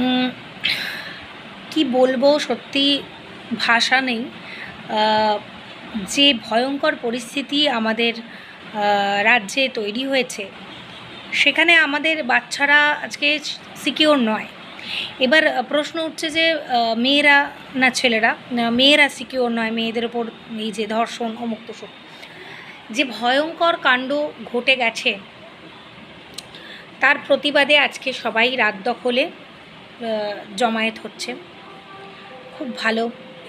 উম, কি বলবো, সত্যি ভাষা নেই। যে ভয়ঙ্কর পরিস্থিতি আমাদের রাজ্যে তৈরি হয়েছে, সেখানে আমাদের বাচ্চারা আজকে সিকিওর নয়। এবার প্রশ্ন উঠছে যে মেয়েরা না ছেলেরা, মেয়েরা সিকিওর নয়, মেয়েদের ওপর এই যে ধর্ষণ অমুক তসুক, যে ভয়ঙ্কর কাণ্ড ঘটে গেছে, তার প্রতিবাদে আজকে সবাই রাত দখলে জমায়েত হচ্ছে। খুব ভালো।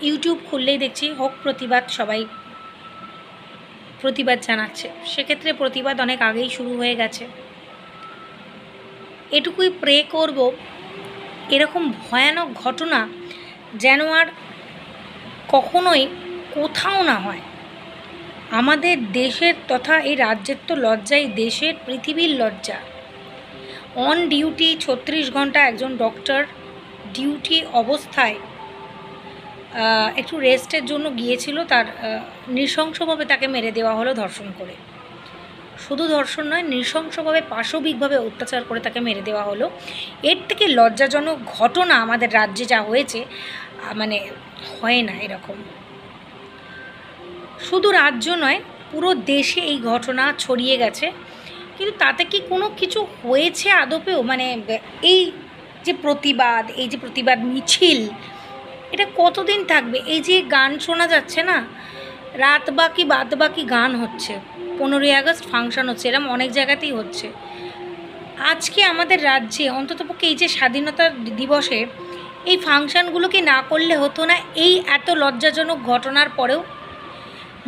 ইউটিউব খুললেই দেখছি হোক প্রতিবাদ, সবাই প্রতিবাদ জানাচ্ছে। সেক্ষেত্রে প্রতিবাদ অনেক আগেই শুরু হয়ে গেছে। এটুকুই প্রে করব, এরকম ভয়ানক ঘটনা যেন আর কখনোই কোথাও না হয়। আমাদের দেশের তথা এই রাজ্যের তো লজ্জাই দেশের, পৃথিবীর লজ্জা। অন ডিউটি 36 ঘন্টা একজন ডক্টর ডিউটি অবস্থায় একটু রেস্টের জন্য গিয়েছিল, তার নৃশংসভাবে তাকে মেরে দেওয়া হলো ধর্ষণ করে। শুধু ধর্ষণ নয়, নৃশংসভাবে পাশবিকভাবে অত্যাচার করে তাকে মেরে দেওয়া হলো। এর থেকে লজ্জাজনক ঘটনা আমাদের রাজ্যে যা হয়েছে, মানে হয় না এরকম। শুধু রাজ্য নয়, পুরো দেশে এই ঘটনা ছড়িয়ে গেছে। কিন্তু তাতে কি কোনো কিছু হয়েছে আদপেও? মানে এই যে প্রতিবাদ, এই যে প্রতিবাদ মিছিল, এটা কতদিন থাকবে? এই যে গান শোনা যাচ্ছে না, রাত বাকি বাদ বাকি গান হচ্ছে, 15ই আগস্ট ফাংশন হচ্ছে, এরকম অনেক জায়গাতেই হচ্ছে। আজকে আমাদের রাজ্যে অন্ততপক্ষে এই যে স্বাধীনতা দিবসে এই ফাংশনগুলোকে না করলে হতো না? এই এত লজ্জাজনক ঘটনার পরেও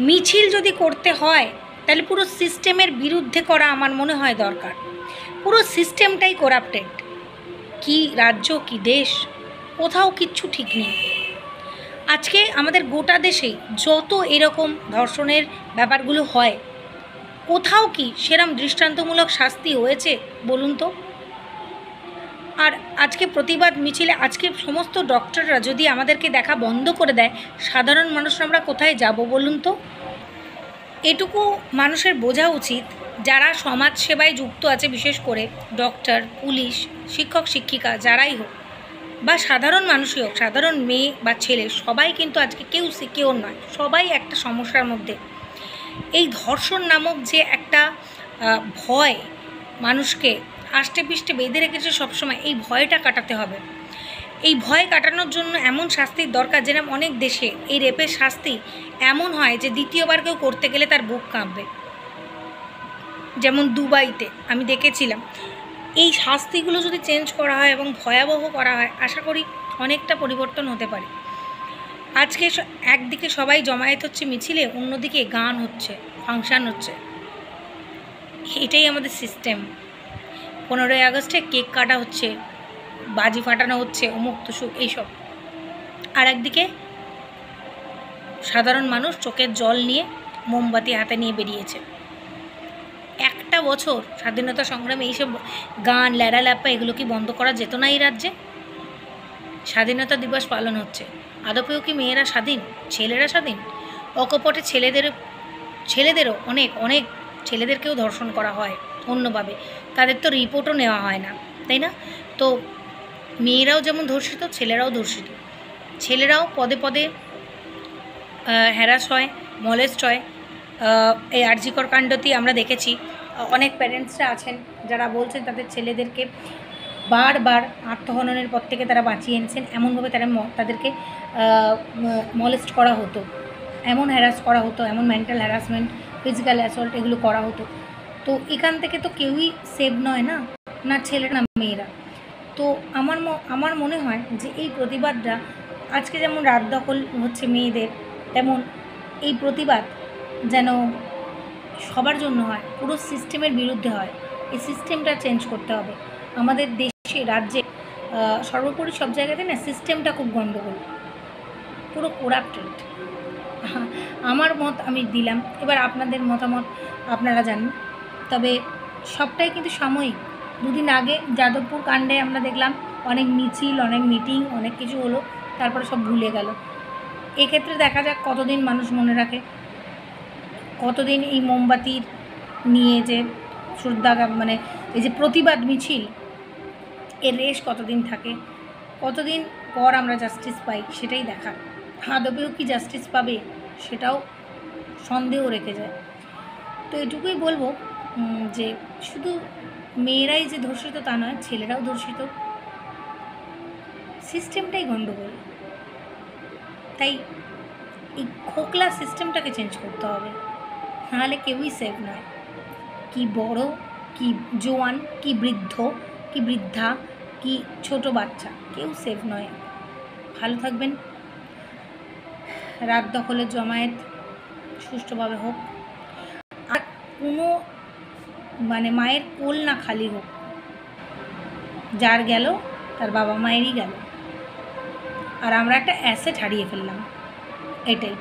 মিছিল যদি করতে হয়, তাহলে পুরো সিস্টেমের বিরুদ্ধে করা আমার মনে হয় দরকার। পুরো সিস্টেমটাই করাপ্টেড। কি রাজ্য, কি দেশ, কোথাও কিচ্ছু ঠিক নেই। আজকে আমাদের গোটা দেশেই যত এরকম ধর্ষণের ব্যাপারগুলো হয়, কোথাও কি সেরম দৃষ্টান্তমূলক শাস্তি হয়েছে বলুন তো? আর আজকে প্রতিবাদ মিছিলে আজকে সমস্ত ডক্টররা যদি আমাদেরকে দেখা বন্ধ করে দেয়, সাধারণ মানুষরা আমরা কোথায় যাব বলুন তো? এটুকু মানুষের বোঝা উচিত, যারা সমাজ সেবায় যুক্ত আছে, বিশেষ করে ডক্টর, পুলিশ, শিক্ষক শিক্ষিকা, যারাই হোক, বা সাধারণ মানুষই হোক, সাধারণ মেয়ে বা ছেলে, সবাই কিন্তু আজকে কেউ সিকিওর নয়। সবাই একটা সমস্যার মধ্যে। এই ধর্ষণ নামক যে একটা ভয় মানুষকে আষ্টে পিষ্টে বেঁধে রেখেছে সবসময়, এই ভয়টা কাটাতে হবে। এই ভয় কাটানোর জন্য এমন শাস্তির দরকার, যেরকম অনেক দেশে এই রেপের শাস্তি এমন হয় যে দ্বিতীয়বার কেউ করতে গেলে তার বুক কাঁপবে। যেমন দুবাইতে আমি দেখেছিলাম। এই শাস্তিগুলো যদি চেঞ্জ করা হয় এবং ভয়াবহ করা হয়, আশা করি অনেকটা পরিবর্তন হতে পারে। আজকে একদিকে সবাই জমায়েত হচ্ছে মিছিলে, অন্যদিকে গান হচ্ছে, ফাংশন হচ্ছে। এটাই আমাদের সিস্টেম। 15ই আগস্টে কেক কাটা হচ্ছে, বাজি ফাটানো হচ্ছে, অমুক তসুক এইসব। আর একদিকে সাধারণ মানুষ চোখের জল নিয়ে, মোমবাতি হাতে নিয়ে বেরিয়েছে। একটা বছর স্বাধীনতা সংগ্রামে এইসব গান, ল্যাড়াল্যাপ্পা, এগুলো কি বন্ধ করা যেত না এই রাজ্যে? স্বাধীনতা দিবস পালন হচ্ছে, আদপেও কি মেয়েরা স্বাধীন, ছেলেরা স্বাধীন? অকপটে ছেলেদেরও অনেক অনেক ছেলেদেরকেও ধর্ষণ করা হয় অন্যভাবে, তাদের তো রিপোর্টও নেওয়া হয় না, তাই না? তো মেয়েরাও যেমন ধর্ষিত, ছেলেরাও ধর্ষিত। ছেলেরাও পদে পদে হ্যারাস হয়, মলেস্ট হয়। এই আরজিকর কাণ্ডতেই আমরা দেখেছি, অনেক প্যারেন্টসরা আছেন যারা বলছেন তাদের ছেলেদেরকে বারবার আত্মহননের পর থেকে তারা বাঁচিয়ে এনেছেন, এমনভাবে তাদেরকে মলেস্ট করা হতো, এমন হ্যারাস করা হতো, এমন মেন্টাল হ্যারাসমেন্ট, ফিজিক্যাল অ্যাসল্ট এগুলো করা হতো। তো এখান থেকে তো কেউই সেভ নয় না, না ছেলে না মেয়েরা। তো আমার মনে হয় যে এই প্রতিবাদটা আজকে যেমন রাত দখল হচ্ছে মেয়েদের, তেমন এই প্রতিবাদ যেন সবার জন্য হয়, পুরো সিস্টেমের বিরুদ্ধে হয়। এই সিস্টেমটা চেঞ্জ করতে হবে আমাদের দেশে, রাজ্যে, সর্বোপরি সব জায়গাতে না সিস্টেমটা খুব গণ্ডগোল, পুরো করাপ্টেড। আমার মত আমি দিলাম, এবার আপনাদের মতামত আপনারা জানেন। তবে সবটাই কিন্তু সাময়িক। দুদিন আগে যাদবপুর কাণ্ডে আমরা দেখলাম অনেক মিছিল, অনেক মিটিং, অনেক কিছু হলো, তারপরে সব ভুলে গেল। এক্ষেত্রে দেখা যাক কতদিন মানুষ মনে রাখে, কতদিন এই মোমবাতির নিয়ে যে শ্রদ্ধা, মানে এই যে প্রতিবাদ মিছিল, এর রেশ কতদিন থাকে। কতদিন পর আমরা জাস্টিস পাই সেটাই দেখার। আদপেও কি জাস্টিস পাবে সেটাও সন্দেহ রেখে যায়। তো এটুকুই বলবো যে শুধু মেয়েরাই যে ধর্ষিত তা নয়, ছেলেরাও ধর্ষিত, সিস্টেমটাই গণ্ডগোল। তাই এই খোকলা সিস্টেমটাকে চেঞ্জ করতে হবে, নাহলে কেউই সেফ নয়। কি বড়, কি জোয়ান, কি বৃদ্ধ, কি বৃদ্ধা, কি ছোট বাচ্চা, কেউ সেফ নয়। ভালো থাকবেন। রাত দখলের জমায়েত সুষ্ঠুভাবে হোক, আর কোনো মায়ের কোল না খালি হোক। যার গেল তার বাবা মায়েরই গেল, আর আমরা একটা অ্যাসেট হারিয়ে ফেললাম, এটাই।